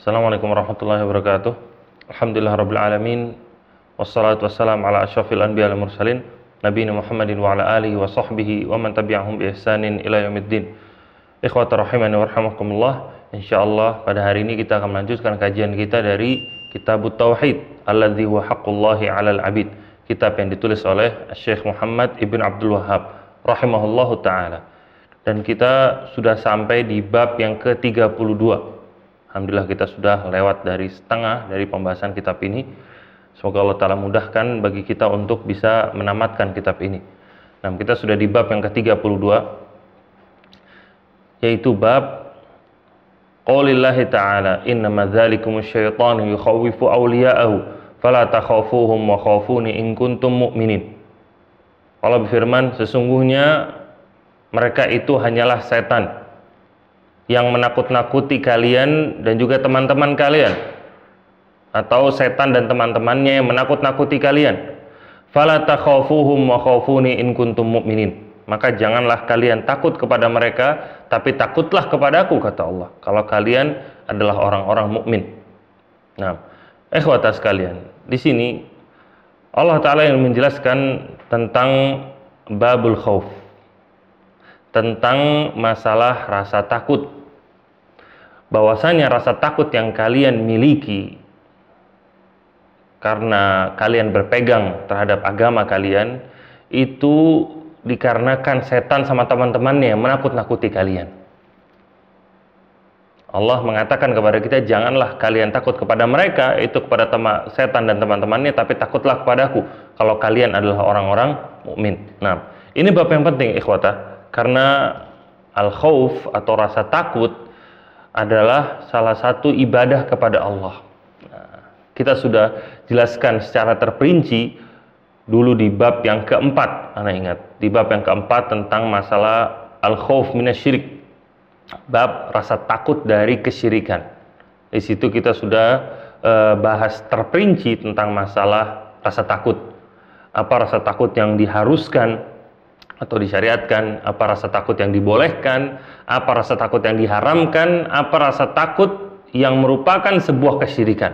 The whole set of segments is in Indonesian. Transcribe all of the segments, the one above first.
Assalamualaikum warahmatullahi wabarakatuh. Alhamdulillah rabbil alamin. Wassalatu wassalamu ala asyrafil anbiya wal mursalin nabiyina Muhammadin wa ala alihi wa sahbihi wa man tabi'ahum bi ihsanin ila yaumiddin. Ikhwatar rahimani wa rahimakumullah. Insyaallah pada hari ini kita akan melanjutkan kajian kita dari Kitabut Tauhid alladzi huwa haqqullahi 'alal 'abid. Kitab yang ditulis oleh Syekh Muhammad Ibn Abdul Wahhab rahimahullahu taala. Dan kita sudah sampai di bab yang ke-32. Alhamdulillah kita sudah lewat dari setengah dari pembahasan kitab ini. Semoga Allah Ta'ala mudahkan bagi kita untuk bisa menamatkan kitab ini. Nah, kita sudah di bab yang ke-32, yaitu bab Qaulillahi Ta'ala innama dzalikumus syaitanu yukhawwifu awliya'ahu fala takhafuhum wa khafuni in kuntum mu'minin. Allah berfirman, sesungguhnya mereka itu hanyalah setan yang menakut-nakuti kalian dan juga teman-teman kalian, atau setan dan teman-temannya yang menakut-nakuti kalian. Fala takhafuhum wa khafuni in kuntum mu'minin. Maka janganlah kalian takut kepada mereka, tapi takutlah kepadaku, kata Allah, kalau kalian adalah orang-orang mukmin. Nah, ikhwata sekalian, di sini Allah Ta'ala yang menjelaskan tentang babul khauf, tentang masalah rasa takut, bahwasanya rasa takut yang kalian miliki karena kalian berpegang terhadap agama kalian itu dikarenakan setan sama teman-temannya yang menakut-nakuti kalian. Allah mengatakan kepada kita, janganlah kalian takut kepada mereka, itu kepada setan dan teman-temannya, tapi takutlah kepadaku kalau kalian adalah orang-orang mukmin. Nah, ini bab yang penting ikhwata. Karena al-khauf atau rasa takut adalah salah satu ibadah kepada Allah. Nah, kita sudah jelaskan secara terperinci dulu di bab yang keempat. Anda ingat, di bab yang keempat tentang masalah al-khauf minasyirik, bab rasa takut dari kesyirikan. Di situ kita sudah bahas terperinci tentang masalah rasa takut. Apa rasa takut yang diharuskan atau disyariatkan, apa rasa takut yang dibolehkan, apa rasa takut yang diharamkan, apa rasa takut yang merupakan sebuah kesyirikan.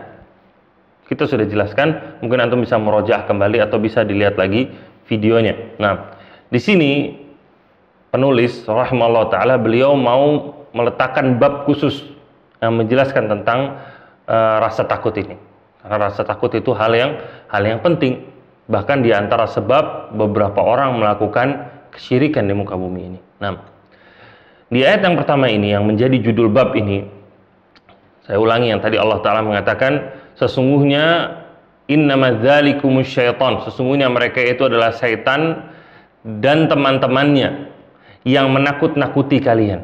Kita sudah jelaskan, mungkin antum bisa merojaah kembali atau bisa dilihat lagi videonya. Nah, di sini penulis rahimahullah taala beliau mau meletakkan bab khusus yang menjelaskan tentang rasa takut ini. Karena rasa takut itu hal yang penting. Bahkan di antara sebab beberapa orang melakukan kesyirikan di muka bumi ini. Nah, di ayat yang pertama ini yang menjadi judul bab ini, saya ulangi yang tadi Allah Ta'ala mengatakan, sesungguhnya innama dzalikumus syaitan, sesungguhnya mereka itu adalah syaitan dan teman-temannya yang menakut-nakuti kalian.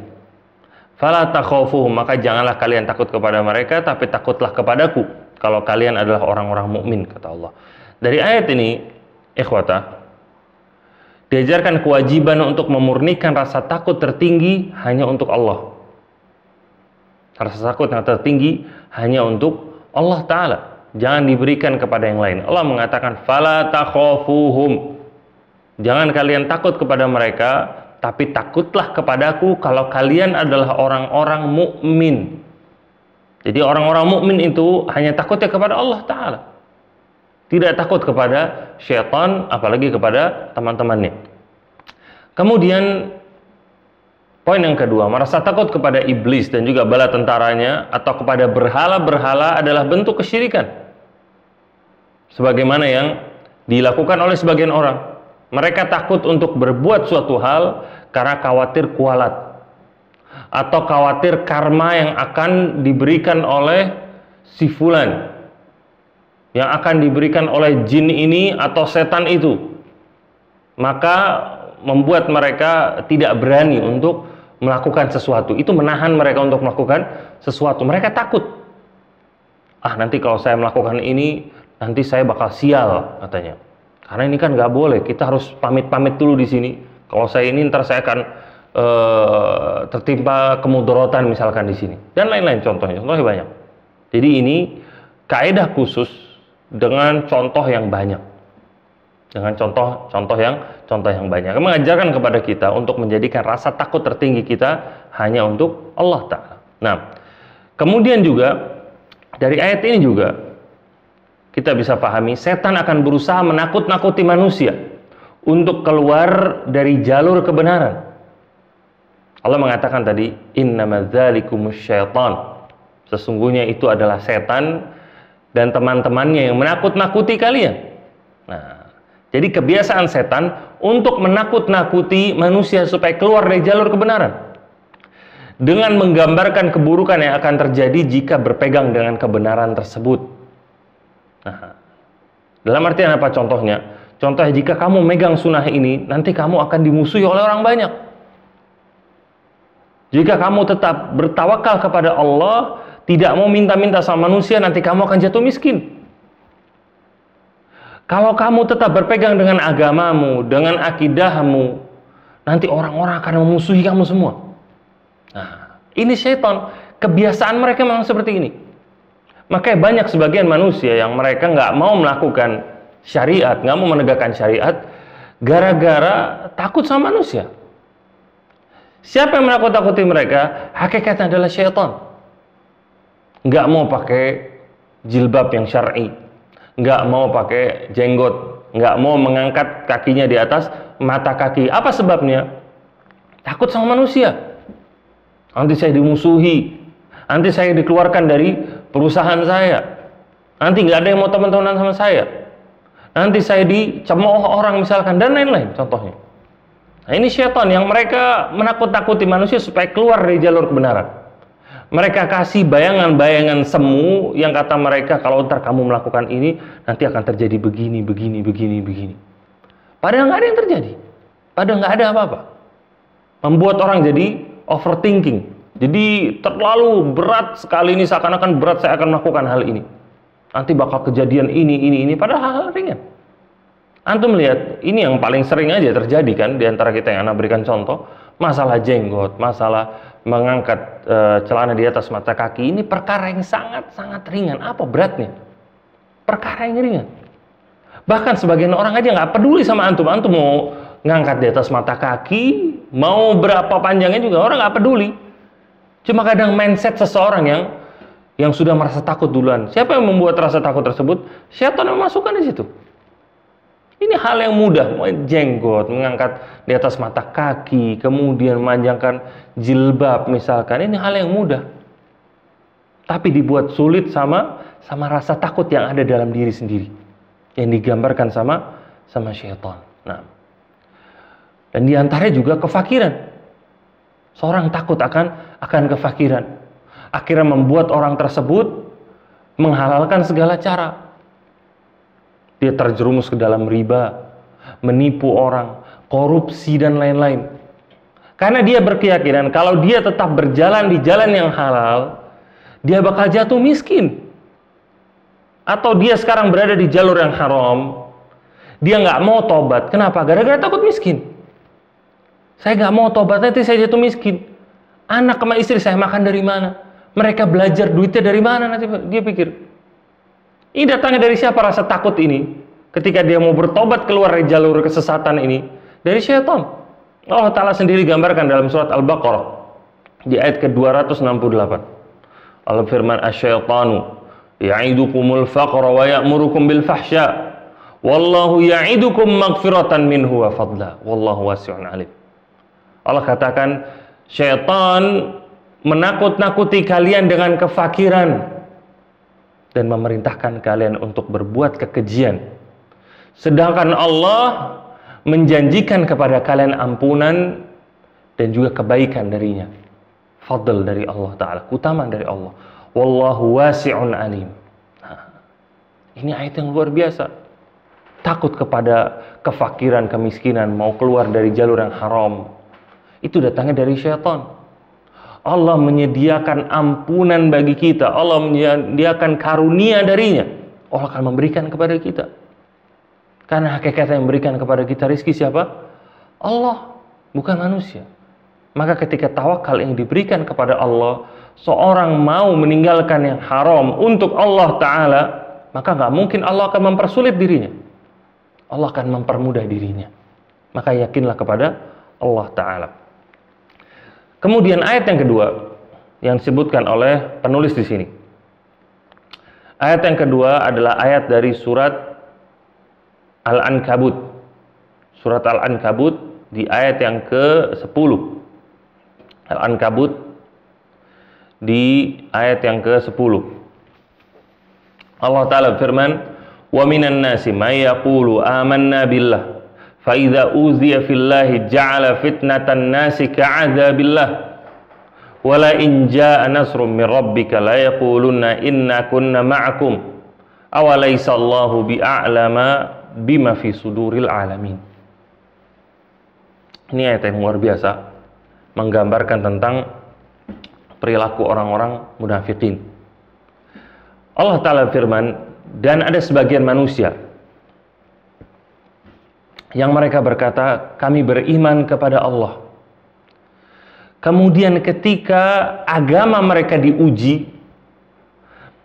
Fala takhafuhum, maka janganlah kalian takut kepada mereka, tapi takutlah kepadaku kalau kalian adalah orang-orang mukmin, kata Allah. Dari ayat ini, ikhwata, diajarkan kewajiban untuk memurnikan rasa takut tertinggi hanya untuk Allah. Rasa takut yang tertinggi hanya untuk Allah Ta'ala. Jangan diberikan kepada yang lain. Allah mengatakan, fala takhafuhum. Jangan kalian takut kepada mereka, tapi takutlah kepadaku kalau kalian adalah orang-orang mukmin. Jadi orang-orang mukmin itu hanya takutnya kepada Allah Ta'ala. Tidak takut kepada syaitan, apalagi kepada teman-temannya. Kemudian poin yang kedua, merasa takut kepada iblis dan juga bala tentaranya atau kepada berhala-berhala adalah bentuk kesyirikan. Sebagaimana yang dilakukan oleh sebagian orang. Mereka takut untuk berbuat suatu hal karena khawatir kualat atau khawatir karma yang akan diberikan oleh si fulan, yang akan diberikan oleh jin ini atau setan itu, maka membuat mereka tidak berani untuk melakukan sesuatu. Itu menahan mereka untuk melakukan sesuatu. Mereka takut, nanti kalau saya melakukan ini nanti saya bakal sial, katanya, karena ini kan nggak boleh, kita harus pamit-pamit dulu di sini. Kalau saya ini ntar saya akan tertimpa kemudorotan misalkan di sini, dan lain-lain contohnya banyak. Jadi ini kaidah khusus dengan contoh yang banyak, dengan contoh yang banyak, mengajarkan kepada kita untuk menjadikan rasa takut tertinggi kita hanya untuk Allah Ta'ala. Nah, kemudian juga Dari ayat ini juga kita bisa pahami setan akan berusaha menakut-nakuti manusia untuk keluar dari jalur kebenaran. Allah mengatakan tadi, innamadzalikumus syaitan. Sesungguhnya itu adalah setan dan teman-temannya yang menakut-nakuti kalian. Nah, jadi kebiasaan setan untuk menakut-nakuti manusia supaya keluar dari jalur kebenaran, dengan menggambarkan keburukan yang akan terjadi jika berpegang dengan kebenaran tersebut. Nah, dalam artian apa contohnya? Contohnya jika kamu megang sunnah ini, nanti kamu akan dimusuhi oleh orang banyak. Jika kamu tetap bertawakal kepada Allah, tidak mau minta-minta sama manusia, nanti kamu akan jatuh miskin. Kalau kamu tetap berpegang dengan agamamu, dengan akidahmu, nanti orang-orang akan memusuhi kamu semua. Nah, ini syaitan. Kebiasaan mereka memang seperti ini. Makanya banyak sebagian manusia yang mereka nggak mau melakukan syariat, nggak mau menegakkan syariat, gara-gara takut sama manusia. Siapa yang menakut-takuti mereka? Hakikatnya adalah syaitan. Nggak mau pakai jilbab yang syar'i, nggak mau pakai jenggot, nggak mau mengangkat kakinya di atas mata kaki. Apa sebabnya? Takut sama manusia. Nanti saya dimusuhi, nanti saya dikeluarkan dari perusahaan saya, nanti nggak ada yang mau teman-teman sama saya, nanti saya dicemooh orang misalkan, dan lain-lain contohnya. Nah, ini syaitan yang mereka menakut-nakuti manusia supaya keluar dari jalur kebenaran. Mereka kasih bayangan-bayangan semu yang kata mereka, kalau ntar kamu melakukan ini, nanti akan terjadi begini, begini, begini, begini. Padahal nggak ada yang terjadi. Padahal nggak ada apa-apa. Membuat orang jadi overthinking. Jadi terlalu berat sekali ini, seakan-akan berat saya akan melakukan hal ini. Nanti bakal kejadian ini. Padahal hal ringan. Antum melihat, ini yang paling sering aja terjadi kan, di antara kita yang anak berikan contoh, masalah jenggot, masalah mengangkat celana di atas mata kaki, ini perkara yang sangat-sangat ringan. Apa beratnya? Perkara yang ringan. Bahkan sebagian orang aja nggak peduli sama antum. Antum mau ngangkat di atas mata kaki, mau berapa panjangnya juga orang nggak peduli. Cuma kadang mindset seseorang yang sudah merasa takut duluan. Siapa yang membuat rasa takut tersebut? Syaitan yang memasukkan di situ. Ini hal yang mudah, jenggot, mengangkat di atas mata kaki, kemudian memanjangkan jilbab misalkan. Ini hal yang mudah. Tapi dibuat sulit sama rasa takut yang ada dalam diri sendiri, yang digambarkan sama syaitan. Nah, dan diantaranya juga kefakiran. Seorang takut akan kefakiran. Akhirnya membuat orang tersebut menghalalkan segala cara. Dia terjerumus ke dalam riba, menipu orang, korupsi dan lain-lain. Karena dia berkeyakinan kalau dia tetap berjalan di jalan yang halal, dia bakal jatuh miskin. Atau dia sekarang berada di jalur yang haram, dia nggak mau tobat. Kenapa? Gara-gara takut miskin. Saya nggak mau tobat, nanti saya jatuh miskin. Anak sama istri saya makan dari mana? Mereka belajar duitnya dari mana? Nanti dia pikir. Ini datangnya dari siapa rasa takut ini? Ketika dia mau bertobat keluar dari jalur kesesatan ini, dari syaitan. Allah Ta'ala sendiri gambarkan dalam surat Al-Baqarah di ayat ke-268. Allah firman, asyaitanu ya'idukumul faqra wa ya'murukum bil fahsya wallahu ya'idukum maghfiratan minhu wa fadla wallahu wasi'un alim. Allah katakan, syaitan menakut-nakuti kalian dengan kefakiran dan memerintahkan kalian untuk berbuat kekejian. Sedangkan Allah menjanjikan kepada kalian ampunan dan juga kebaikan darinya. Fadl dari Allah Ta'ala, keutamaan dari Allah. Wallahu wasi'un alim. Nah, ini ayat yang luar biasa. Takut kepada kefakiran, kemiskinan, mau keluar dari jalur yang haram. Itu datangnya dari syaitan. Allah menyediakan ampunan bagi kita. Allah menyediakan karunia darinya. Allah akan memberikan kepada kita. Karena hakikat yang memberikan kepada kita rizki siapa? Allah, bukan manusia. Maka ketika tawakal yang diberikan kepada Allah, seorang mau meninggalkan yang haram untuk Allah Ta'ala, maka nggak mungkin Allah akan mempersulit dirinya. Allah akan mempermudah dirinya. Maka yakinlah kepada Allah Ta'ala. Kemudian ayat yang kedua yang disebutkan oleh penulis di sini. Ayat yang kedua adalah ayat dari surat Al-Ankabut. Surat Al-Ankabut di ayat yang ke-10. Al-Ankabut di ayat yang ke-10. Allah Ta'ala firman, "Wa minan nasi may yaqulu amanna billah, fa idza uziya fillahi ja'ala fitnatan nasi ka'adzabillah, wa la in jaa'a nasrun min rabbika la yaqulunna inna kunna ma'akum, awalaysa Allahu bi'a'lama bima fi suduril alamin." Ini ayat yang luar biasa, menggambarkan tentang perilaku orang-orang munafikin. Allah Ta'ala firman, dan ada sebagian manusia yang mereka berkata, kami beriman kepada Allah. Kemudian ketika agama mereka diuji,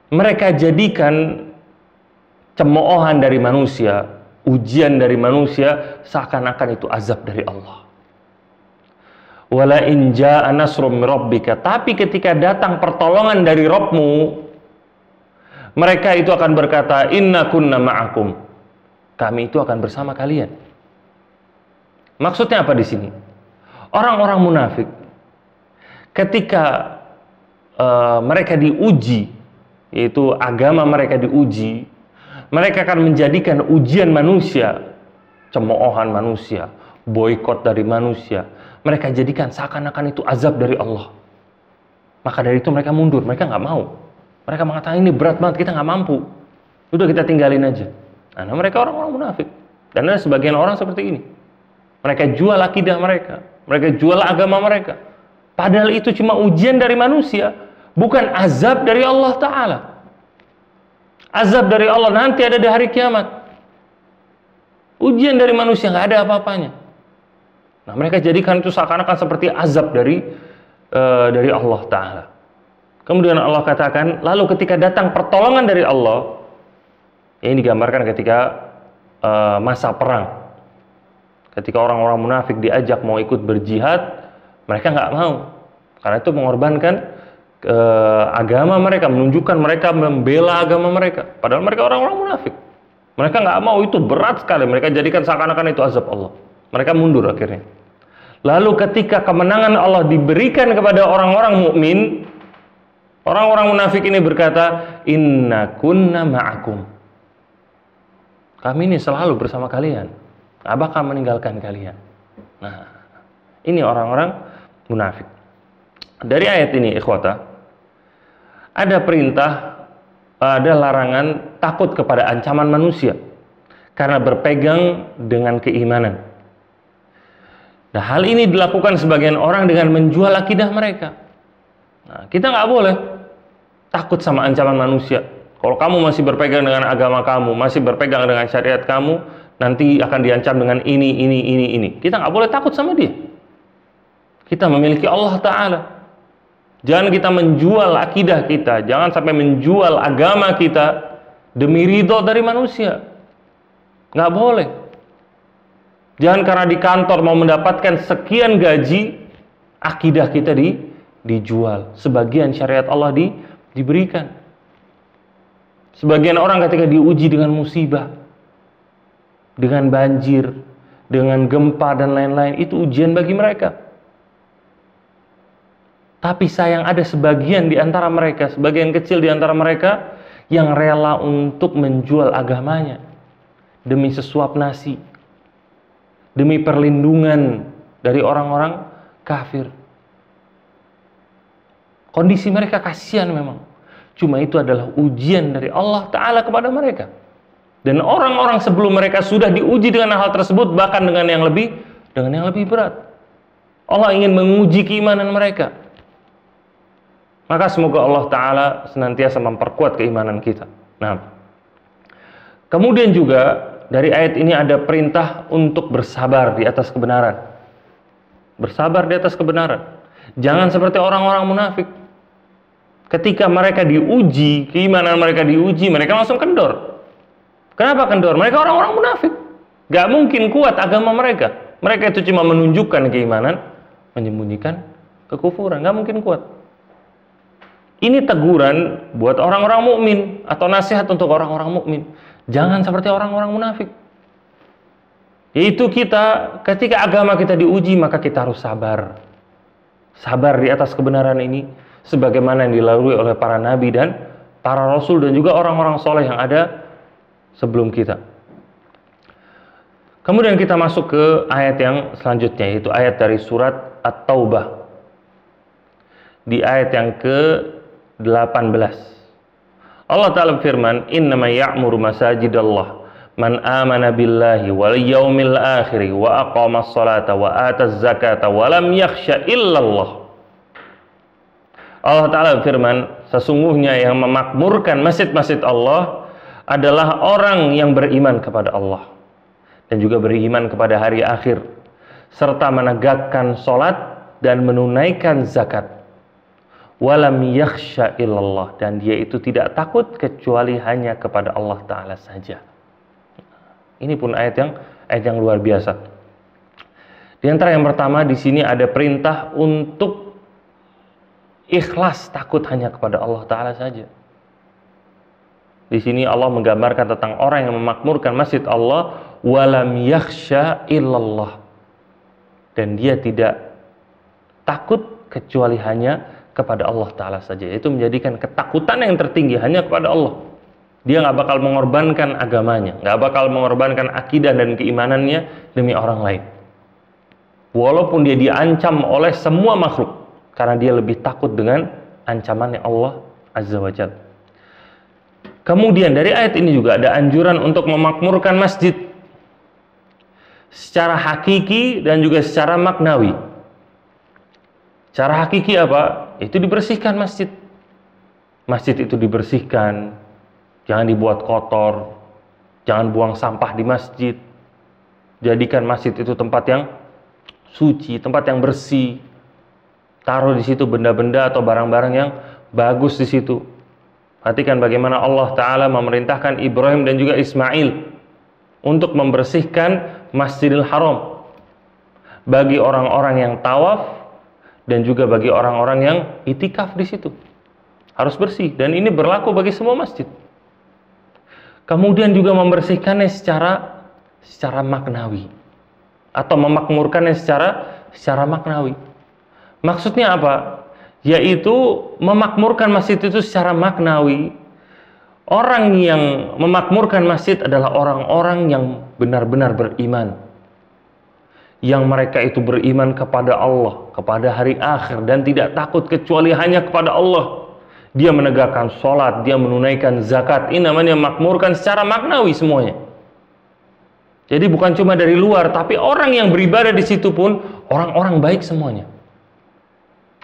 mereka jadikan cemoohan dari manusia, ujian dari manusia, seakan-akan itu azab dari Allah. Wala in jaa'a nasrum min rabbika, tapi ketika datang pertolongan dari Rabbmu, mereka itu akan berkata, inna kunna ma'akum, kami itu akan bersama kalian. Maksudnya apa di sini? Orang-orang munafik ketika mereka diuji, yaitu agama mereka diuji, mereka akan menjadikan ujian manusia, cemoohan manusia, boikot dari manusia, mereka jadikan seakan-akan itu azab dari Allah. Maka dari itu mereka mundur, mereka nggak mau. Mereka mengatakan ini berat banget, kita nggak mampu. Udah kita tinggalin aja. Nah, mereka orang-orang munafik. Dan ada sebagian orang seperti ini. Mereka jual akidah mereka, mereka jual agama mereka. Padahal itu cuma ujian dari manusia, bukan azab dari Allah Ta'ala. Azab dari Allah nanti ada di hari kiamat. Ujian dari manusia nggak ada apa-apanya. Nah, mereka jadikan itu seakan-akan seperti azab dari Allah Ta'ala. Kemudian Allah katakan, lalu ketika datang pertolongan dari Allah, ini digambarkan ketika masa perang. Ketika orang-orang munafik diajak mau ikut berjihad, mereka nggak mau. Karena itu mengorbankan agama mereka, menunjukkan mereka membela agama mereka. Padahal mereka orang-orang munafik. Mereka nggak mau, itu berat sekali. Mereka jadikan seakan-akan itu azab Allah. Mereka mundur akhirnya. Lalu ketika kemenangan Allah diberikan kepada orang-orang mukmin, orang-orang munafik ini berkata, inna kunna ma'akum, kami ini selalu bersama kalian, nggak bakal meninggalkan kalian. Nah, ini orang-orang munafik. Dari ayat ini, ikhwata, ada perintah, ada larangan takut kepada ancaman manusia karena berpegang dengan keimanan. Nah, hal ini dilakukan sebagian orang dengan menjual akidah mereka. Nah, kita nggak boleh takut sama ancaman manusia. Kalau kamu masih berpegang dengan agama kamu, masih berpegang dengan syariat kamu, nanti akan diancam dengan ini. Kita nggak boleh takut sama dia. Kita memiliki Allah Ta'ala. Jangan kita menjual akidah kita, jangan sampai menjual agama kita demi ridho dari manusia. Nggak boleh. Jangan karena di kantor mau mendapatkan sekian gaji, akidah kita dijual. Sebagian syariat Allah diberikan. Sebagian orang ketika diuji dengan musibah, dengan banjir, dengan gempa dan lain-lain, itu ujian bagi mereka. Tapi sayang ada sebagian di antara mereka, sebagian kecil di antara mereka yang rela untuk menjual agamanya demi sesuap nasi, demi perlindungan dari orang-orang kafir. Kondisi mereka kasihan memang. Cuma itu adalah ujian dari Allah Ta'ala kepada mereka. Dan orang-orang sebelum mereka sudah diuji dengan hal tersebut, bahkan dengan yang lebih berat. Allah ingin menguji keimanan mereka. Maka semoga Allah Ta'ala senantiasa memperkuat keimanan kita. Nah, kemudian juga dari ayat ini ada perintah untuk bersabar di atas kebenaran. Bersabar di atas kebenaran. Jangan seperti orang-orang munafik. Ketika mereka diuji, keimanan mereka diuji, mereka langsung kendor. Kenapa kendor? Mereka orang-orang munafik. Gak mungkin kuat agama mereka. Mereka itu cuma menunjukkan keimanan, menyembunyikan kekufuran. Gak mungkin kuat. Ini teguran buat orang-orang mukmin atau nasihat untuk orang-orang mukmin. Jangan seperti orang-orang munafik. Yaitu kita ketika agama kita diuji, maka kita harus sabar. Sabar di atas kebenaran ini sebagaimana yang dilalui oleh para nabi dan para rasul dan juga orang-orang soleh yang ada sebelum kita. Kemudian kita masuk ke ayat yang selanjutnya, yaitu ayat dari surat At-Taubah. Di ayat yang ke-18. Allah Ta'ala berfirman, "Innama ya'muru masajidallah man amana billahi wal yaumil akhir wa aqamas salata wa ataz zakata wa lam yakhsha illallah." Allah Ta'ala berfirman, sesungguhnya yang memakmurkan masjid-masjid Allah adalah orang yang beriman kepada Allah dan juga beriman kepada hari akhir, serta menegakkan sholat dan menunaikan zakat. Walam yakhsha illallah, dan dia itu tidak takut kecuali hanya kepada Allah Ta'ala saja. Ini pun ayat yang luar biasa. Di antara yang pertama, di sini ada perintah untuk ikhlas takut hanya kepada Allah Ta'ala saja. Di sini Allah menggambarkan tentang orang yang memakmurkan masjid Allah, walam yakhsha illallah, dan dia tidak takut kecuali hanya kepada Allah Ta'ala saja. Itu menjadikan ketakutan yang tertinggi hanya kepada Allah. Dia nggak bakal mengorbankan agamanya, nggak bakal mengorbankan akidah dan keimanannya demi orang lain, walaupun dia diancam oleh semua makhluk, karena dia lebih takut dengan ancamannya Allah Azza wa Jalla. Kemudian dari ayat ini juga ada anjuran untuk memakmurkan masjid secara hakiki dan juga secara maknawi. Cara hakiki apa? Itu dibersihkan masjid. Masjid itu dibersihkan, jangan dibuat kotor, jangan buang sampah di masjid. Jadikan masjid itu tempat yang suci, tempat yang bersih. Taruh di situ benda-benda atau barang-barang yang bagus di situ. Perhatikan bagaimana Allah Ta'ala memerintahkan Ibrahim dan juga Ismail untuk membersihkan Masjidil Haram bagi orang-orang yang tawaf dan juga bagi orang-orang yang itikaf di situ. Harus bersih, dan ini berlaku bagi semua masjid. Kemudian juga membersihkannya secara maknawi, atau memakmurkannya secara maknawi. Maksudnya apa? Yaitu memakmurkan masjid itu secara maknawi. Orang yang memakmurkan masjid adalah orang-orang yang benar-benar beriman, yang mereka itu beriman kepada Allah, kepada hari akhir, dan tidak takut kecuali hanya kepada Allah. Dia menegakkan sholat, dia menunaikan zakat. Ini namanya makmurkan secara maknawi semuanya. Jadi bukan cuma dari luar, tapi orang yang beribadah di situ pun orang-orang baik semuanya,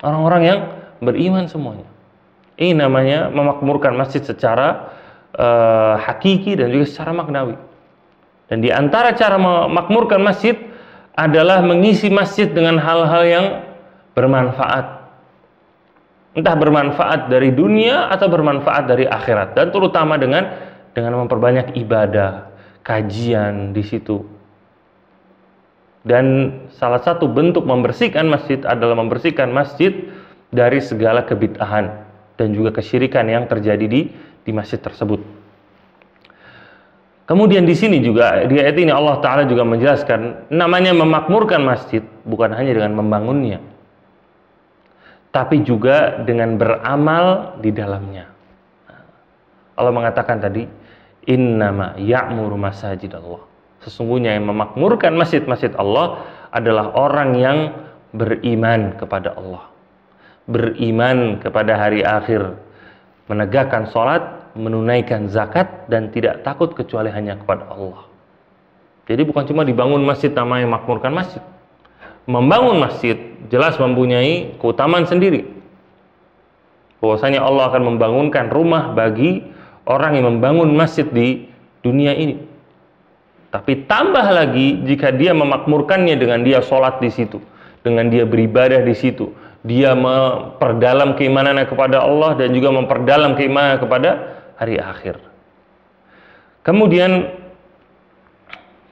orang-orang yang beriman semuanya. Ini namanya memakmurkan masjid secara hakiki dan juga secara maknawi. Dan di antara cara memakmurkan masjid adalah mengisi masjid dengan hal-hal yang bermanfaat. Entah bermanfaat dari dunia atau bermanfaat dari akhirat, dan terutama dengan memperbanyak ibadah, kajian di situ. Dan salah satu bentuk membersihkan masjid adalah membersihkan masjid dari segala kebid'ahan dan juga kesyirikan yang terjadi di masjid tersebut. Kemudian di sini juga, di ayat ini Allah Ta'ala juga menjelaskan, namanya memakmurkan masjid bukan hanya dengan membangunnya, tapi juga dengan beramal di dalamnya. Allah mengatakan tadi, innama ya'muru masajidallah. Sesungguhnya yang memakmurkan masjid-masjid Allah adalah orang yang beriman kepada Allah, beriman kepada hari akhir, menegakkan sholat, menunaikan zakat, dan tidak takut kecuali hanya kepada Allah. Jadi bukan cuma dibangun masjid namanya makmurkan masjid. Membangun masjid jelas mempunyai keutamaan sendiri. Bahwasanya Allah akan membangunkan rumah bagi orang yang membangun masjid di dunia ini. Tapi tambah lagi jika dia memakmurkannya dengan dia sholat di situ, dengan dia beribadah di situ, dia memperdalam keimanannya kepada Allah dan juga memperdalam keimanan kepada hari akhir. Kemudian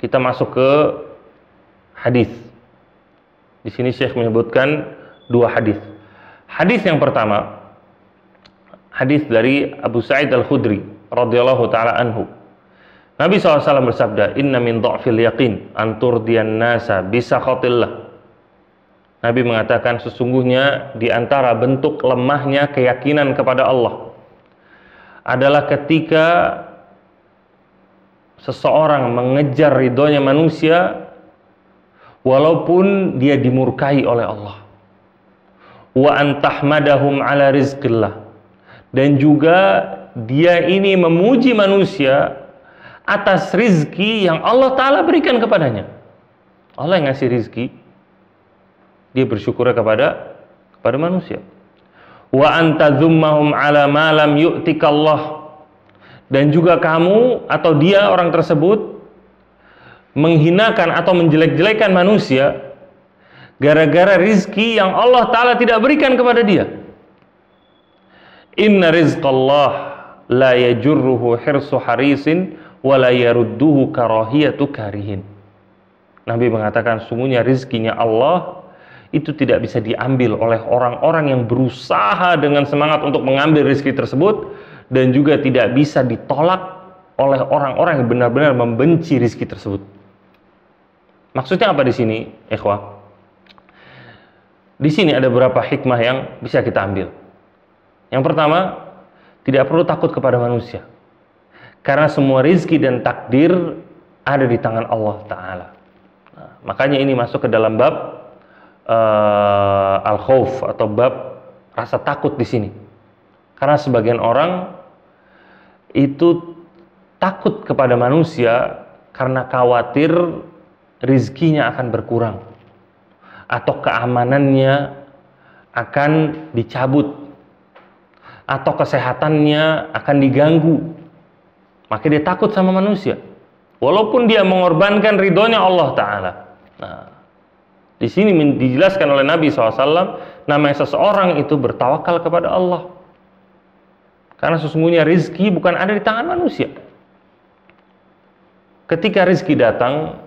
kita masuk ke hadis. Di sini Syekh menyebutkan dua hadis. Hadis yang pertama hadis dari Abu Sa'id Al-Khudri radhiyallahu taala anhu. Nabi SAW bersabda, "Inna min dha'fil yaqin an turdiyan nasa bi sakhatillah." Nabi mengatakan sesungguhnya di antara bentuk lemahnya keyakinan kepada Allah adalah ketika seseorang mengejar ridhonya manusia walaupun dia dimurkai oleh Allah. Wa antahmadahum ala rizqillah, dan juga dia ini memuji manusia atas rizki yang Allah Ta'ala berikan kepadanya. Allah yang ngasih rizki, dia bersyukur kepada manusia. Wa antazummahum ala ma lam yu'tikallah, dan juga kamu atau dia orang tersebut menghinakan atau menjelek-jelekan manusia gara-gara rizki yang Allah Ta'ala tidak berikan kepada dia. Inna rizqallah la yajurruhu hirsu harisin wa la yarudduhu karahiyatu karihin. Nabi mengatakan sungguhnya rizkinya Allah itu tidak bisa diambil oleh orang-orang yang berusaha dengan semangat untuk mengambil rizki tersebut, dan juga tidak bisa ditolak oleh orang-orang yang benar-benar membenci rizki tersebut. Maksudnya apa di sini, ikhwah? Di sini ada beberapa hikmah yang bisa kita ambil. Yang pertama, tidak perlu takut kepada manusia, karena semua rizki dan takdir ada di tangan Allah Ta'ala. Nah, makanya ini masuk ke dalam bab al-khauf atau bab rasa takut di sini. Karena sebagian orang itu takut kepada manusia karena khawatir rizkinya akan berkurang atau keamanannya akan dicabut atau kesehatannya akan diganggu. Maka dia takut sama manusia walaupun dia mengorbankan ridhonya Allah Ta'ala. Nah, di sini dijelaskan oleh Nabi SAW, namanya seseorang itu bertawakal kepada Allah, karena sesungguhnya rizki bukan ada di tangan manusia. Ketika rizki datang,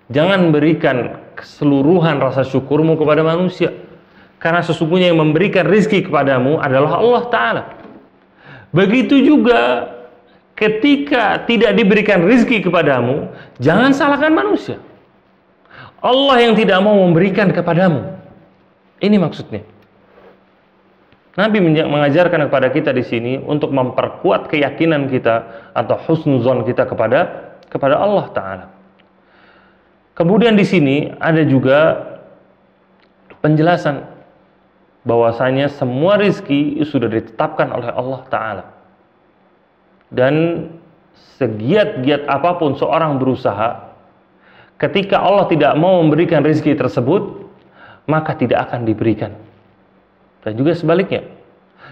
jangan berikan keseluruhan rasa syukurmu kepada manusia, karena sesungguhnya yang memberikan rizki kepadamu adalah Allah Ta'ala. Begitu juga ketika tidak diberikan rizki kepadamu, jangan salahkan manusia. Allah yang tidak mau memberikan kepadamu. Ini maksudnya. Nabi mengajarkan kepada kita di sini untuk memperkuat keyakinan kita atau husnuzon kita kepada Allah Ta'ala. Kemudian di sini ada juga penjelasan bahwasanya semua rizki sudah ditetapkan oleh Allah Ta'ala, dan segiat-giat apapun seorang berusaha, ketika Allah tidak mau memberikan rezeki tersebut, maka tidak akan diberikan. Dan juga sebaliknya,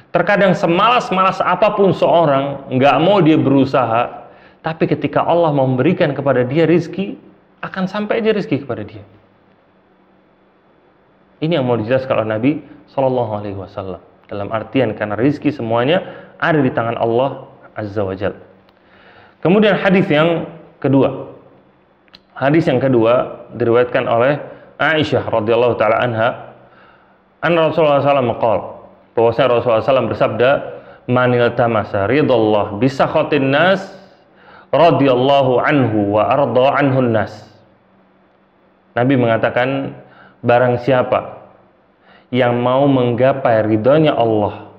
terkadang semalas-malas apapun seorang, nggak mau dia berusaha, tapi ketika Allah memberikan kepada dia rezeki, akan sampai aja rezeki kepada dia. Ini yang mau dijelaskan oleh Nabi Shallallahu Alaihi Wasallam. Dalam artian karena rezeki semuanya ada di tangan Allah Azza wa Jalla. Kemudian hadis yang kedua. Hadis yang kedua diriwayatkan oleh Aisyah radhiyallahu taala anha, an Rasulullah SAW qala, bahwasanya Rasulullah SAW bersabda, "Manil tamasa ridallah bisakhatin nas radhiyallahu anhu wa arda anhun nas." Nabi mengatakan, barang siapa yang mau menggapai ridhonya Allah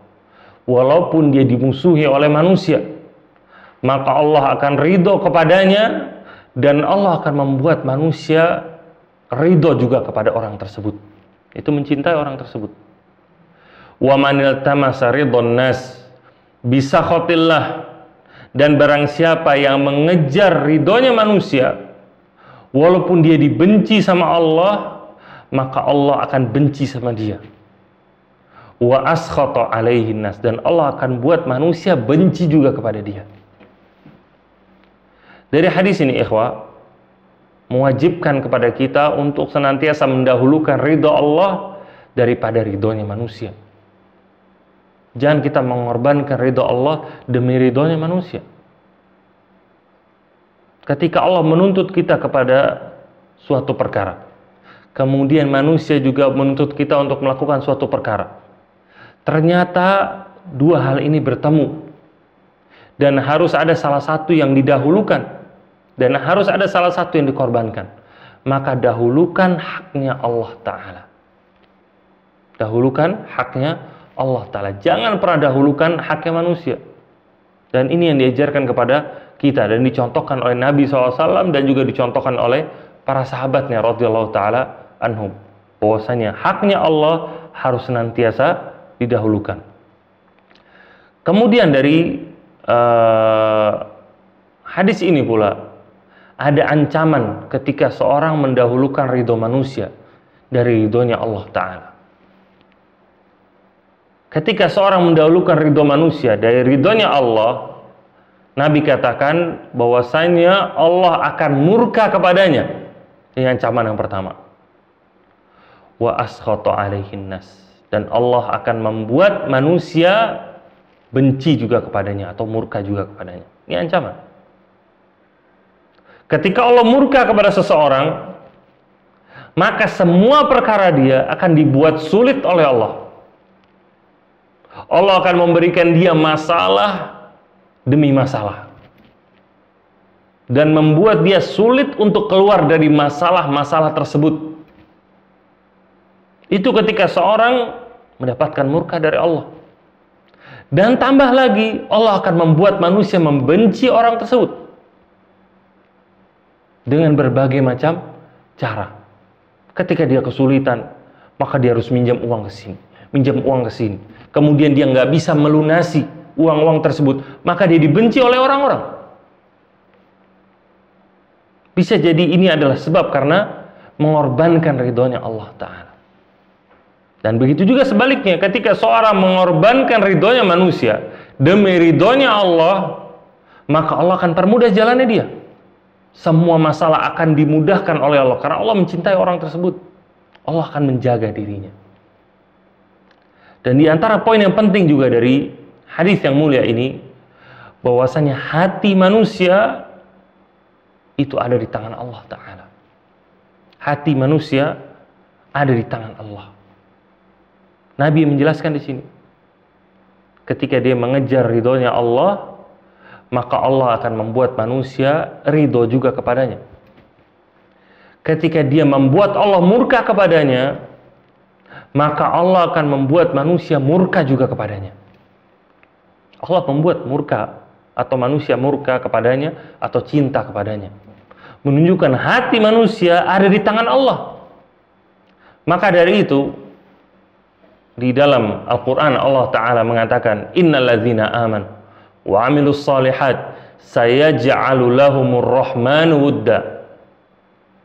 walaupun dia dimusuhi oleh manusia, maka Allah akan ridho kepadanya, dan Allah akan membuat manusia ridho juga kepada orang tersebut. Itu mencintai orang tersebut. Wa manil tamasa ridhon nas bisakhatillah, dan barang siapa yang mengejar ridhonya manusia walaupun dia dibenci sama Allah, maka Allah akan benci sama dia. Wa askhata alaihin nas, dan Allah akan buat manusia benci juga kepada dia. Dari hadis ini, ikhwah, mewajibkan kepada kita untuk senantiasa mendahulukan ridho Allah daripada ridhonya manusia. Jangan kita mengorbankan ridho Allah demi ridhonya manusia. Ketika Allah menuntut kita kepada suatu perkara, kemudian manusia juga menuntut kita untuk melakukan suatu perkara, ternyata dua hal ini bertemu dan harus ada salah satu yang didahulukan dan harus ada salah satu yang dikorbankan, maka dahulukan haknya Allah Ta'ala. Dahulukan haknya Allah Ta'ala. Jangan pernah dahulukan haknya manusia. Dan ini yang diajarkan kepada kita dan dicontohkan oleh Nabi SAW dan juga dicontohkan oleh para sahabatnya radhiyallahu ta'ala anhum. Bahwasanya haknya Allah harus senantiasa didahulukan. Kemudian dari hadis ini pula ada ancaman ketika seorang mendahulukan ridho manusia dari ridhonya Allah Ta'ala. Ketika seorang mendahulukan ridho manusia dari ridhonya Allah, Nabi katakan bahwasanya Allah akan murka kepadanya. Ini ancaman yang pertama. Wa askhata alaihin nas, dan Allah akan membuat manusia benci juga kepadanya atau murka juga kepadanya. Ini ancaman. Ketika Allah murka kepada seseorang, maka semua perkara dia akan dibuat sulit oleh Allah. Allah akan memberikan dia masalah demi masalah dan membuat dia sulit untuk keluar dari masalah-masalah tersebut. Itu ketika seorang mendapatkan murka dari Allah. Dan tambah lagi, Allah akan membuat manusia membenci orang tersebut dengan berbagai macam cara. Ketika dia kesulitan, maka dia harus minjam uang ke sini, minjam uang ke sini. Kemudian dia nggak bisa melunasi uang-uang tersebut, maka dia dibenci oleh orang-orang. Bisa jadi ini adalah sebab karena mengorbankan ridhonya Allah Ta'ala. Dan begitu juga sebaliknya, ketika seorang mengorbankan ridhonya manusia demi ridhonya Allah, maka Allah akan permudah jalannya dia. Semua masalah akan dimudahkan oleh Allah karena Allah mencintai orang tersebut. Allah akan menjaga dirinya. Dan di antara poin yang penting juga dari hadis yang mulia ini, bahwasanya hati manusia itu ada di tangan Allah Ta'ala. Hati manusia ada di tangan Allah. Nabi menjelaskan di sini, ketika dia mengejar ridhonya Allah, maka Allah akan membuat manusia ridho juga kepadanya. Ketika dia membuat Allah murka kepadanya, maka Allah akan membuat manusia murka juga kepadanya. Allah membuat murka atau manusia murka kepadanya atau cinta kepadanya, menunjukkan hati manusia ada di tangan Allah. Maka dari itu, di dalam Al-Quran Allah Ta'ala mengatakan, innal ladzina amanu wa amilus salihat sayaj'alu lahumur rahmanu wudda.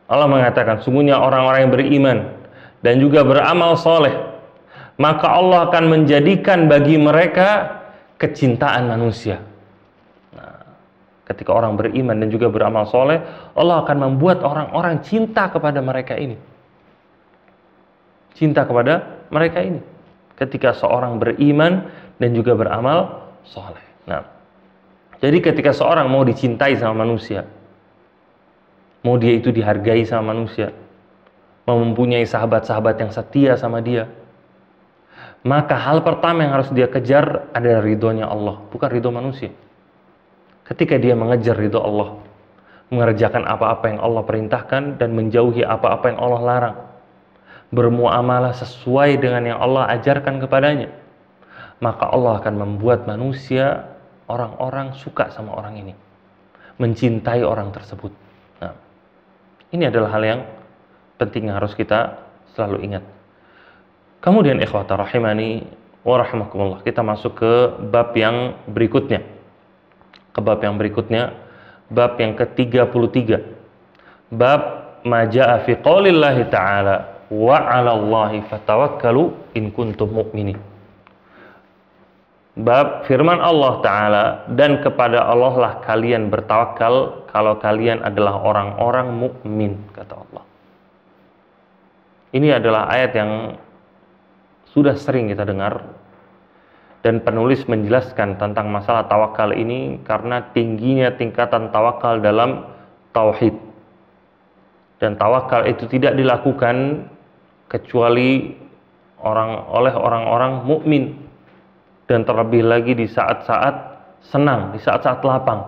Allah mengatakan, sungguhnya orang-orang yang beriman dan juga beramal soleh, maka Allah akan menjadikan bagi mereka kecintaan manusia. Nah, ketika orang beriman dan juga beramal soleh, Allah akan membuat orang-orang cinta kepada mereka ini. Cinta kepada mereka ini. Ketika seorang beriman dan juga beramal soleh. Nah, jadi ketika seorang mau dicintai sama manusia, mau dia itu dihargai sama manusia, mau mempunyai sahabat-sahabat yang setia sama dia, maka hal pertama yang harus dia kejar adalah ridhonya Allah, bukan ridho manusia. Ketika dia mengejar ridho Allah, mengerjakan apa-apa yang Allah perintahkan dan menjauhi apa-apa yang Allah larang, bermuamalah sesuai dengan yang Allah ajarkan kepadanya, maka Allah akan membuat manusia, orang-orang suka sama orang ini, mencintai orang tersebut. Nah, ini adalah hal yang penting yang harus kita selalu ingat. Kemudian ikhwata rahimani wa rahimakumullah, kita masuk ke bab yang berikutnya. Ke bab yang berikutnya, bab yang ke-33. Bab ma jaa fi qaulillahi ta'ala wa 'alallahi fatawakkalu in kuntum mu'minin. Bab firman Allah Ta'ala, dan kepada Allah lah kalian bertawakal kalau kalian adalah orang-orang mukmin, kata Allah. Ini adalah ayat yang sudah sering kita dengar, dan penulis menjelaskan tentang masalah tawakal ini karena tingginya tingkatan tawakal dalam tauhid. Dan tawakal itu tidak dilakukan kecuali oleh orang-orang mukmin. dan terlebih lagi di saat-saat senang, di saat-saat lapang.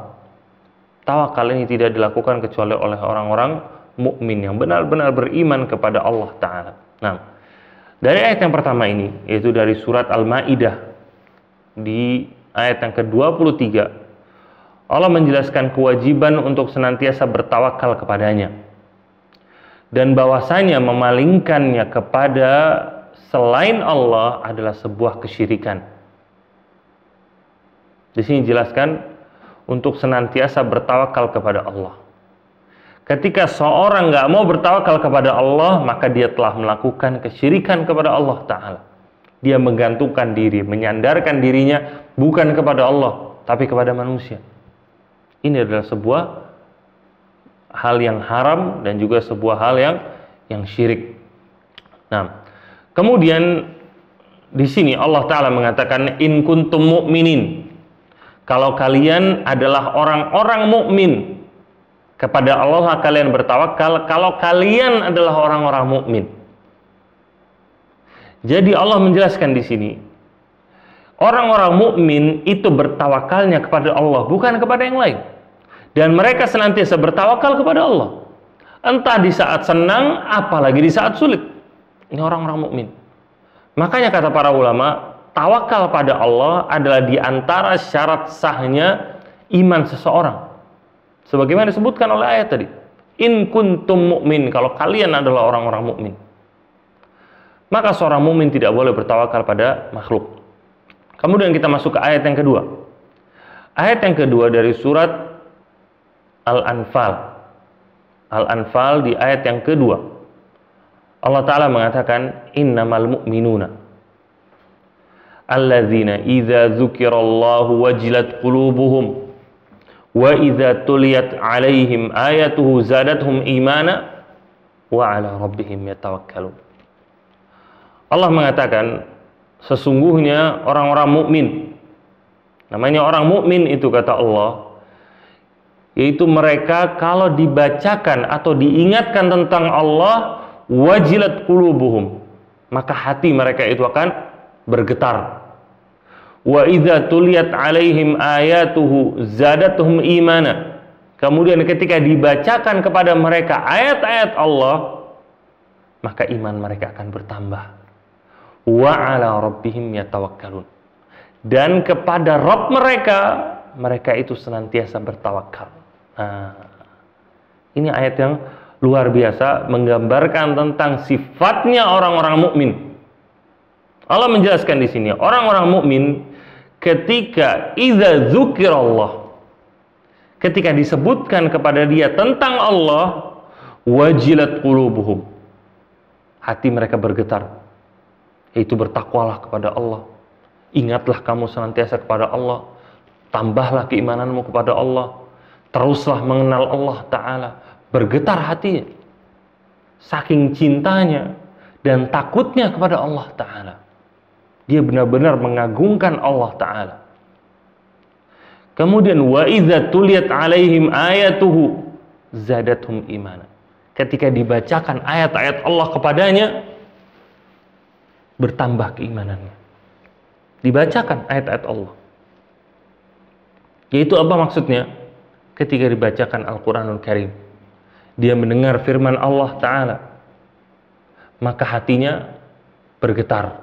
Tawakal ini tidak dilakukan kecuali oleh orang-orang mukmin yang benar-benar beriman kepada Allah Ta'ala. Nah, dari ayat yang pertama ini, yaitu dari surat Al-Ma'idah, di ayat yang ke-23, Allah menjelaskan kewajiban untuk senantiasa bertawakal kepadanya, dan bahwasanya memalingkannya kepada selain Allah adalah sebuah kesyirikan. Di sini dijelaskan untuk senantiasa bertawakal kepada Allah. Ketika seorang nggak mau bertawakal kepada Allah, maka dia telah melakukan kesyirikan kepada Allah Ta'ala. Dia menggantungkan diri, menyandarkan dirinya bukan kepada Allah, tapi kepada manusia. Ini adalah sebuah hal yang haram dan juga sebuah hal yang syirik. Nah, kemudian di sini Allah Ta'ala mengatakan, in kuntum mu'minin, kalau kalian adalah orang-orang mukmin, kepada Allah kalian bertawakal, kalau kalian adalah orang-orang mukmin. Jadi Allah menjelaskan di sini, orang-orang mukmin itu bertawakalnya kepada Allah, bukan kepada yang lain. Dan mereka senantiasa bertawakal kepada Allah, entah di saat senang, apalagi di saat sulit. Ini orang-orang mukmin. Makanya kata para ulama, tawakal pada Allah adalah di antara syarat sahnya iman seseorang. Sebagaimana disebutkan oleh ayat tadi, in kuntum mu'min, kalau kalian adalah orang-orang mukmin. Maka seorang mukmin tidak boleh bertawakal pada makhluk. Kemudian kita masuk ke ayat yang kedua. Ayat yang kedua dari surat Al-Anfal. Al-Anfal di ayat yang kedua. Allah Ta'ala mengatakan, innamal mu'minuna alladzina idza dzukirallahu wajilat qulubuhum wa idza tuliyat alaihim ayatuhu zadatuhum imana wa ala rabbihim yatawakkalun. Allah mengatakan, sesungguhnya orang-orang mukmin, namanya orang mukmin itu kata Allah, yaitu mereka kalau dibacakan atau diingatkan tentang Allah, wajilat qulubuhum, maka hati mereka itu akan bergetar. Wa idza tuliyat alaihim ayatuhu zadatuhum imana, kemudian ketika dibacakan kepada mereka ayat-ayat Allah, maka iman mereka akan bertambah. Wa ala rabbihim yatawakkalun, dan kepada Rabb mereka itu senantiasa bertawakal. Nah, ini ayat yang luar biasa, menggambarkan tentang sifatnya orang-orang mukmin. Allah menjelaskan di sini, orang-orang mukmin ketika idza dzukirallah, ketika disebutkan kepada dia tentang Allah, wajilat qulubuhum, hati mereka bergetar. Yaitu bertakwalah kepada Allah. Ingatlah kamu senantiasa kepada Allah. Tambahlah keimananmu kepada Allah. Teruslah mengenal Allah Ta'ala. Bergetar hatinya, saking cintanya dan takutnya kepada Allah Ta'ala. Dia benar-benar mengagungkan Allah Ta'ala. Kemudian wa idza tuliyat alaihim ayatuhu zadathum imana, ketika dibacakan ayat-ayat Allah kepadanya, bertambah keimanannya. Dibacakan ayat-ayat Allah. Yaitu apa maksudnya? Ketika dibacakan Al-Quranul Karim, dia mendengar firman Allah Ta'ala, maka hatinya bergetar.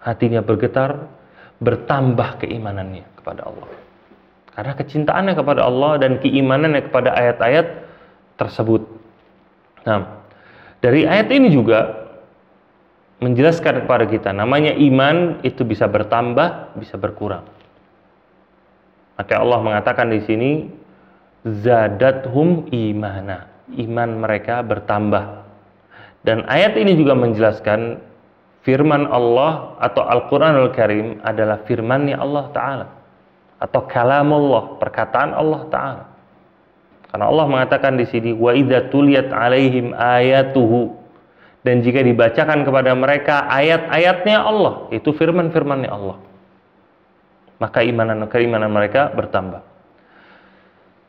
Hatinya bergetar, bertambah keimanannya kepada Allah. Karena kecintaannya kepada Allah dan keimanannya kepada ayat-ayat tersebut. Nah, dari ayat ini juga menjelaskan kepada kita, namanya iman itu bisa bertambah, bisa berkurang. Maka Allah mengatakan di sini, zadathum imana, iman mereka bertambah. Dan ayat ini juga menjelaskan firman Allah atau Al-Quranul Karim adalah firmannya Allah Ta'ala, atau kalamullah, perkataan Allah Ta'ala. Karena Allah mengatakan di sini, wa idza tuliyat alaihim ayatuhu, dan jika dibacakan kepada mereka ayat-ayatnya Allah, itu firman-firmannya Allah, maka keimanan mereka bertambah.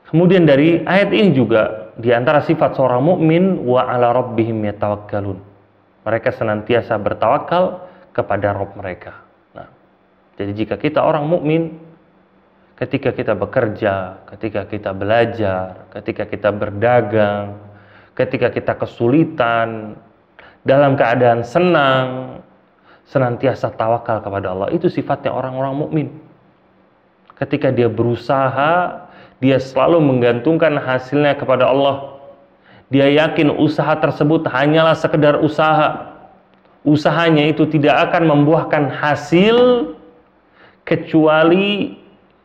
Kemudian dari ayat ini juga, di antara sifat seorang mukmin, wa ala rabbihim yatawakkalun, mereka senantiasa bertawakal kepada Rabb mereka. Nah, Jadi jika kita orang mukmin, ketika kita bekerja, ketika kita belajar, ketika kita berdagang, ketika kita kesulitan, dalam keadaan senang, senantiasa tawakal kepada Allah. Itu sifatnya orang-orang mukmin. Ketika dia berusaha, dia selalu menggantungkan hasilnya kepada Allah. Dia yakin usaha tersebut hanyalah sekedar usaha. Usahanya itu tidak akan membuahkan hasil kecuali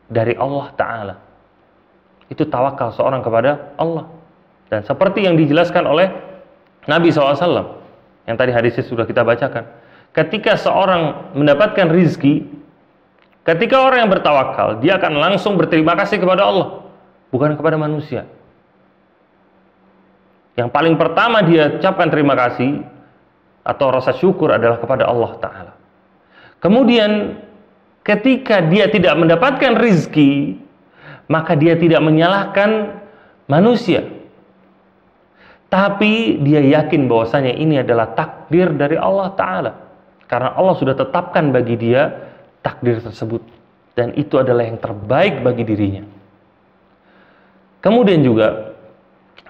dari Allah Ta'ala. Itu tawakal seorang kepada Allah. Dan seperti yang dijelaskan oleh Nabi SAW, yang tadi hadisnya sudah kita bacakan. Ketika seorang mendapatkan rizki, ketika orang yang bertawakal, dia akan langsung berterima kasih kepada Allah, bukan kepada manusia. Yang paling pertama dia ucapkan terima kasih atau rasa syukur adalah kepada Allah Ta'ala. Kemudian ketika dia tidak mendapatkan rizki, maka dia tidak menyalahkan manusia, tapi dia yakin bahwasanya ini adalah takdir dari Allah Ta'ala, karena Allah sudah tetapkan bagi dia takdir tersebut, dan itu adalah yang terbaik bagi dirinya. Kemudian juga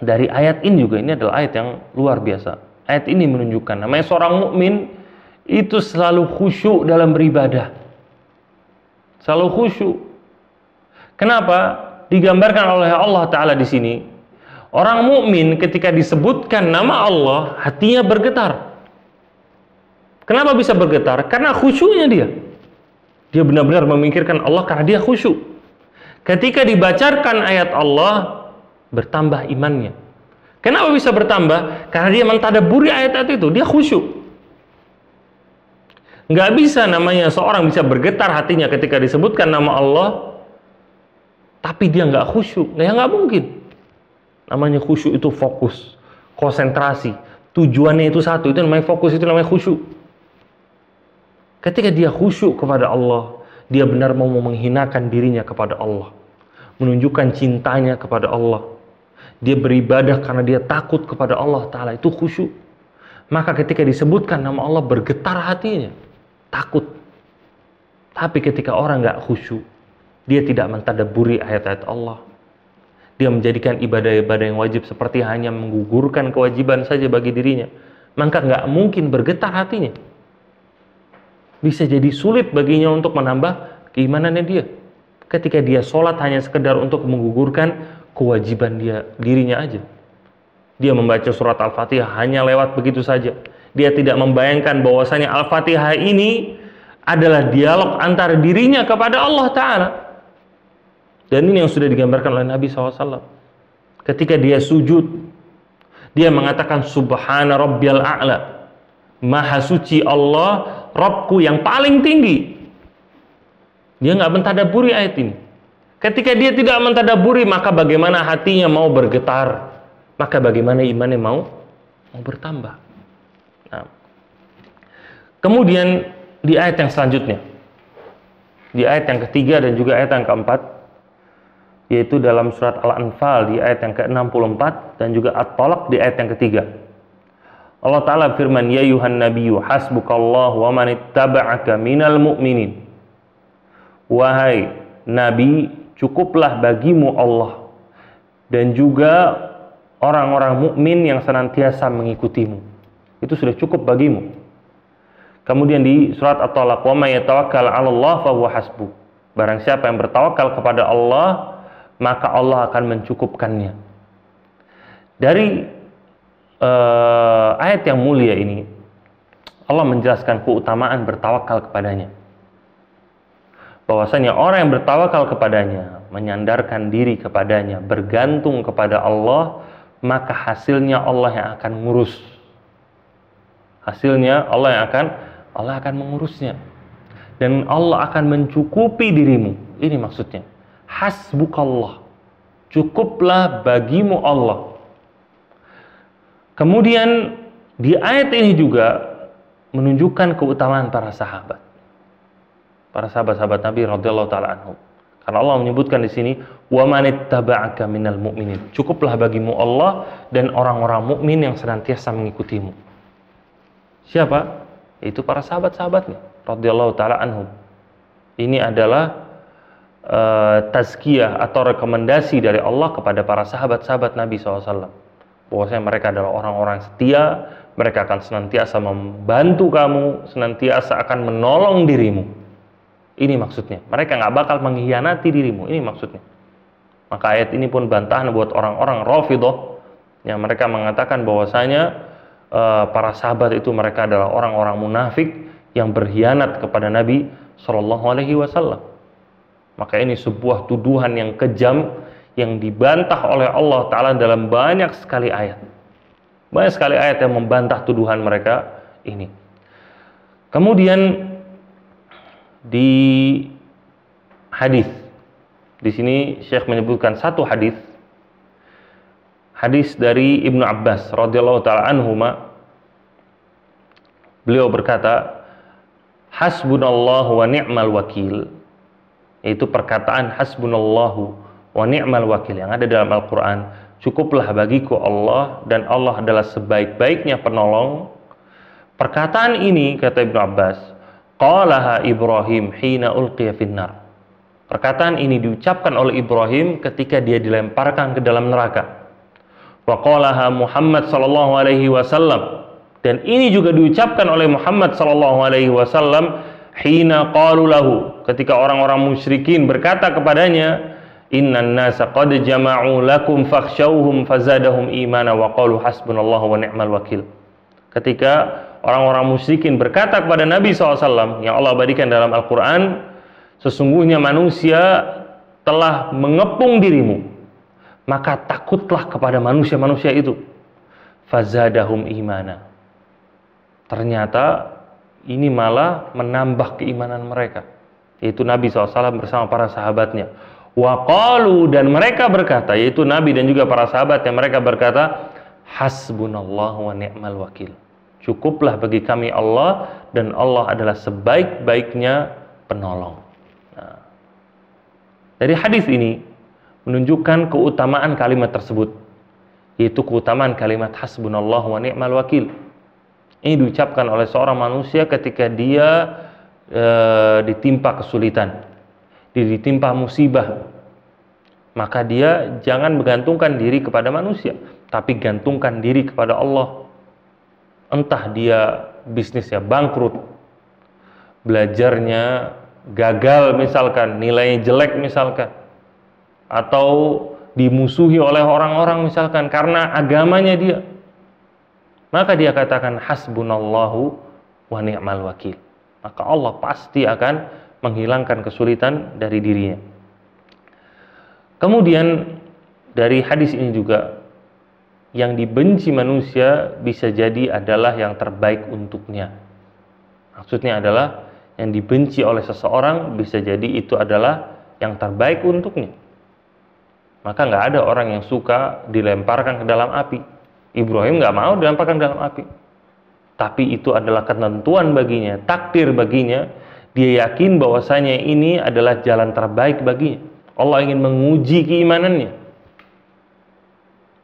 dari ayat ini juga, ini adalah ayat yang luar biasa. Ayat ini menunjukkan namanya seorang mukmin itu selalu khusyuk dalam beribadah. Selalu khusyuk. Kenapa? Digambarkan oleh Allah Ta'ala di sini. Orang mukmin ketika disebutkan nama Allah, hatinya bergetar. Kenapa bisa bergetar? Karena khusyuknya dia. Dia benar-benar memikirkan Allah karena dia khusyuk. Ketika dibacakan ayat Allah, bertambah imannya. Kenapa bisa bertambah? Karena dia mentadabburi ayat-ayat itu, dia khusyuk. Nggak bisa namanya seorang bisa bergetar hatinya ketika disebutkan nama Allah, tapi dia nggak khusyuk. Ya nggak mungkin. Namanya khusyuk itu fokus, konsentrasi, tujuannya itu satu, itu namanya fokus, itu namanya khusyuk. Ketika dia khusyuk kepada Allah, dia benar mau menghinakan dirinya kepada Allah, menunjukkan cintanya kepada Allah. Dia beribadah karena dia takut kepada Allah Ta'ala, itu khusyuk. Maka ketika disebutkan nama Allah, bergetar hatinya, takut. Tapi ketika orang nggak khusyuk, dia tidak mentadabburi ayat-ayat Allah, dia menjadikan ibadah-ibadah yang wajib seperti hanya menggugurkan kewajiban saja bagi dirinya, maka nggak mungkin bergetar hatinya. Bisa jadi sulit baginya untuk menambah keimanannya dia. Ketika dia sholat hanya sekedar untuk menggugurkan kewajiban dirinya aja. Dia membaca surat Al-Fatihah hanya lewat begitu saja. Dia tidak membayangkan bahwasanya Al-Fatihah ini adalah dialog antara dirinya kepada Allah Ta'ala. Dan ini yang sudah digambarkan oleh Nabi SAW. Ketika dia sujud, dia mengatakan Subhana Rabbiyal A'la, Maha suci Allah, Rabbku yang paling tinggi. Dia nggak mentadabburi ayat ini. Ketika dia tidak mentadabburi, maka bagaimana hatinya mau bergetar? Maka bagaimana imannya mau bertambah? Nah. Kemudian di ayat yang selanjutnya, di ayat yang ketiga dan juga ayat yang keempat, yaitu dalam surat Al-Anfal di ayat yang ke-64 dan juga At-Talaq di ayat yang ketiga. Allah Ta'ala firman, Ya yuhan nabiyyu hasbukallahu wa manittaba'aka minal mu'minin. Wahai Nabi, cukuplah bagimu Allah dan juga orang-orang mukmin yang senantiasa mengikutimu. Itu sudah cukup bagimu. Kemudian di surat At-Talaq, wa may yatawakkal 'ala Allah fa huwa hasbuh. Barang siapa yang bertawakal kepada Allah, maka Allah akan mencukupkannya. Dari ayat yang mulia ini, Allah menjelaskan keutamaan bertawakal kepadanya. Bahwasanya orang yang bertawakal kepadanya, menyandarkan diri kepadanya, bergantung kepada Allah, maka hasilnya Allah yang akan ngurus. Hasilnya Allah akan mengurusnya. Dan Allah akan mencukupi dirimu. Ini maksudnya. Hasbukallah. Cukuplah bagimu Allah. Kemudian di ayat ini juga menunjukkan keutamaan para sahabat. Para sahabat-sahabat Nabi radhiyallahu taala anhum. Karena Allah menyebutkan di sini, "Wa manittaba'aka minal mu'minin." Cukuplah bagimu Allah dan orang-orang mukmin yang senantiasa mengikutimu. Siapa? Itu para sahabat-sahabatnya radhiyallahu taala anhum. Ini adalah tazkiyah atau rekomendasi dari Allah kepada para sahabat-sahabat Nabi SAW. Bahwasanya mereka adalah orang-orang setia, mereka akan senantiasa membantu kamu, senantiasa akan menolong dirimu. Ini maksudnya. Mereka nggak bakal mengkhianati dirimu. Ini maksudnya. Maka ayat ini pun bantahan buat orang-orang Rafidhah yang mereka mengatakan bahwasanya para sahabat itu mereka adalah orang-orang munafik yang berkhianat kepada Nabi Shallallahu Alaihi Wasallam. Maka ini sebuah tuduhan yang kejam yang dibantah oleh Allah Ta'ala dalam banyak sekali ayat. Banyak sekali ayat yang membantah tuduhan mereka ini. Kemudian di hadis, di sini Syekh menyebutkan satu hadis dari Ibnu Abbas radhiyallahu taala anhuma. Beliau berkata, hasbunallahu wa ni'mal wakil, yaitu perkataan hasbunallahu wa ni'mal wakil yang ada dalam Al-Quran. Cukuplah bagiku Allah dan Allah adalah sebaik-baiknya penolong. Perkataan ini, kata Ibnu Abbas, qalaha Ibrahim hina ulqiya finnar. Perkataan ini diucapkan oleh Ibrahim ketika dia dilemparkan ke dalam neraka. Wa qalaha Muhammad sallallahu alaihi wasallam, dan ini juga diucapkan oleh Muhammad sallallahu alaihi wasallam hina qalu lahu, ketika orang-orang musyrikin berkata kepadanya, innan nasa qad jama'u lakum fakhshawhum fazadahum imana wa qalu hasbunallahu wa ni'mal wakil. Ketika orang-orang musyrikin berkata kepada Nabi SAW yang Allah abadikan dalam Al-Quran, sesungguhnya manusia telah mengepung dirimu, maka takutlah kepada manusia-manusia itu. Fazadahum imana. Ternyata ini malah menambah keimanan mereka, yaitu Nabi SAW bersama para sahabatnya. Wa qalu, dan mereka berkata, yaitu Nabi dan juga para sahabat, yang mereka berkata, hasbunallahu wa ni'mal wakil. Cukuplah bagi kami Allah dan Allah adalah sebaik-baiknya penolong. Nah, dari hadis ini menunjukkan keutamaan kalimat tersebut, yaitu keutamaan kalimat hasbunallahu wa ni'mal wakil. Ini diucapkan oleh seorang manusia ketika dia ditimpa kesulitan, dia ditimpa musibah. Maka dia jangan menggantungkan diri kepada manusia, tapi gantungkan diri kepada Allah. Entah dia bisnisnya bangkrut, belajarnya gagal misalkan, nilainya jelek misalkan, atau dimusuhi oleh orang-orang misalkan karena agamanya dia, maka dia katakan hasbunallahu wa ni'mal wakil. Maka Allah pasti akan menghilangkan kesulitan dari dirinya. Kemudian dari hadis ini juga, yang dibenci manusia bisa jadi adalah yang terbaik untuknya. Maksudnya adalah yang dibenci oleh seseorang bisa jadi itu adalah yang terbaik untuknya. Maka nggak ada orang yang suka dilemparkan ke dalam api. Ibrahim nggak mau dilemparkan ke dalam api, tapi itu adalah ketentuan baginya, takdir baginya. Dia yakin bahwasanya ini adalah jalan terbaik baginya. Allah ingin menguji keimanannya.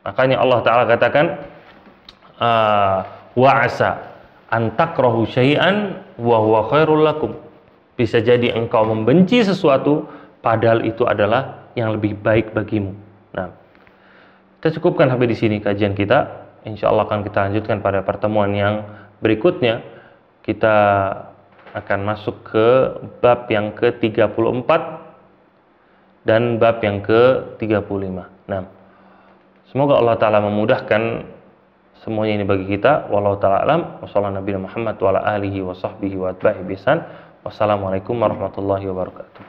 Makanya Allah Ta'ala katakan, wa'asa antakrahu syai'an wa huwa khairul lakum. Bisa jadi engkau membenci sesuatu padahal itu adalah yang lebih baik bagimu. Nah, kita cukupkan sampai di sini kajian kita. Insya Allah akan kita lanjutkan pada pertemuan yang berikutnya. Kita akan masuk ke bab yang ke-34 dan bab yang ke-35. Nah, semoga Allah Ta'ala memudahkan semuanya ini bagi kita. Wallahu ta'ala alam. Wassalamualaikum warahmatullahi wabarakatuh.